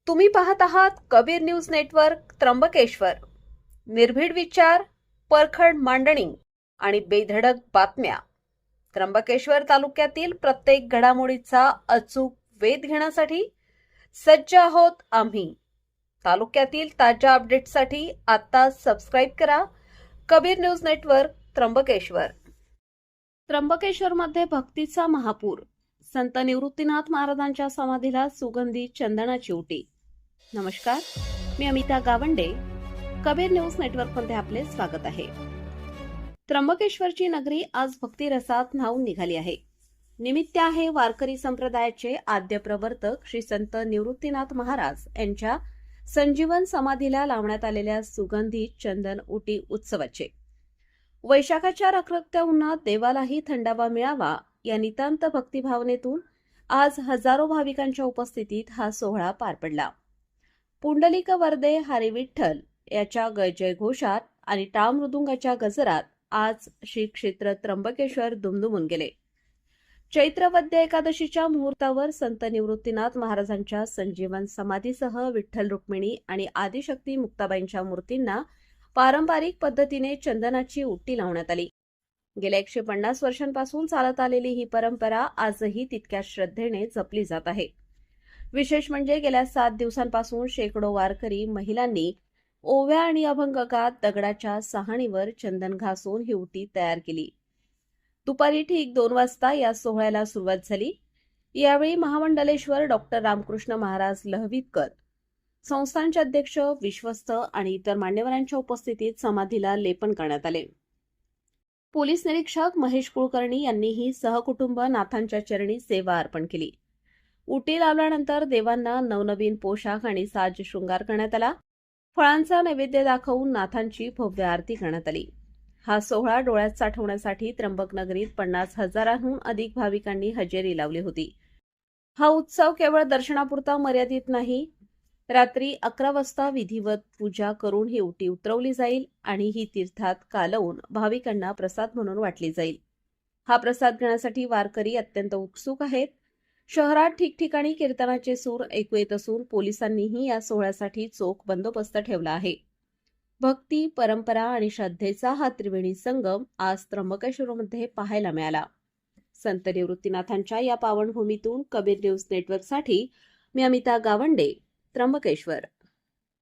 तुम्ही पाहत आहात कबीर न्यूज नेटवर्क त्र्यंबकेश्वर. निर्भीड विचार, परखड मांडणी आणि बेधडक बातम्या. त्र्यंबकेश्वर तालुक्यातील प्रत्येक घडामोडीचा अचूक वेध घेण्यासाठी सज्ज आहोत आम्ही. तालुक्यातील ताज्या अपडेट्ससाठी आता सबस्क्राईब करा कबीर न्यूज नेटवर्क त्र्यंबकेश्वर. त्र्यंबकेश्वरमध्ये भक्तीचा महापूर. संत निवृत्तीनाथ महाराजांच्या समाधीला सुगंधी चंदनाची उटी. नमस्कार, मी अमिता गावंडे. कबीर न्यूज नेटवर्कमध्ये आपले स्वागत आहे. त्र्यंबकेश्वरची नगरी आज भक्तिरसात न्हाऊन निघाली आहे. निमित्त आहे वारकरी संप्रदायाचे आद्य प्रवर्तक श्री संत निवृत्तीनाथ महाराज यांच्या संजीवन समाधीला लावण्यात आलेल्या सुगंधी चंदन उटी उत्सवाचे. वैशाखाच्या रखरखत्या उन्हात देवालाही थंडावा मिळावा या नितांत भक्तिभावनेतून आज हजारो भाविकांच्या उपस्थितीत हा सोहळा पार पडला. पुंडलिक वरदे हरी विठ्ठल याच्या जय घोषात आणि टाळ मृदुंगाच्या गजरात आज श्री क्षेत्र त्र्यंबकेश्वर दुमदुमून गेले. चैत्रवद्य एकादशीच्या मुहूर्तावर संत निवृत्तीनाथ महाराजांच्या संजीवन समाधीसह विठ्ठल रुक्मिणी आणि आदिशक्ती मुक्ताबाईंच्या मूर्तींना पारंपरिक पद्धतीने चंदनाची उट्टी लावण्यात आली. गेल्या 150 वर्षांपासून चालत आलेली ही परंपरा आजही तितक्याच श्रद्धेने जपली जात आहे. विशेष म्हणजे गेल्या 7 दिवसांपासून शेकडो वारकरी महिलांनी ओव्या आणि अभंगकात दगडाच्या सहाणीवर चंदन घासून ही उटी तयार केली. दुपारी ठीक 2 वाजता या सोहळ्याला सुरुवात झाली. यावेळी महामंडलेश्वर डॉक्टर रामकृष्ण महाराज लहवीतकर, संस्थानचे अध्यक्ष, विश्वस्त आणि इतर मान्यवरांच्या उपस्थितीत समाधीला लेपन करण्यात आले. पोलीस निरीक्षक महेश कुलकर्णी यांनीही सहकुटुंब नाथांच्या चरणी सेवा अर्पण केली. उटी लावल्यानंतर देवांना नवनवीन पोशाख आणि साज शृंगार करण्यात आला. फळांचा नैवेद्य दाखवून नाथांची भव्य आरती करण्यात आली. हा सोहळा डोळ्यात साठवण्यासाठी त्र्यंबक नगरीत 50,000हून अधिक भाविकांनी हजेरी लावली होती. हा उत्सव केवळ दर्शनापुरता मर्यादित नाही. रात्री 11 वाजता विधिवत पूजा करून ही उटी उतरवली जाईल आणि ही तीर्थात कालवून भाविकांना प्रसाद म्हणून वाटली जाईल. हा प्रसाद घेण्यासाठी वारकरी अत्यंत उत्सुक आहेत. शहरात ठिकठिकाणी कीर्तनाचे सूर ऐकू येत असून पोलिसांनीही या सोहळ्यासाठी चोख बंदोबस्त ठेवला आहे. भक्ती, परंपरा आणि श्रद्धेचा हा त्रिवेणी संगम आज त्र्यंबकेश्वरमध्ये पाहायला मिळाला. संत निवृत्तीनाथांच्या या पावनभूमीतून कबीर न्यूज नेटवर्कसाठी मी अमिता गावंडे, त्र्यंबकेश्वर.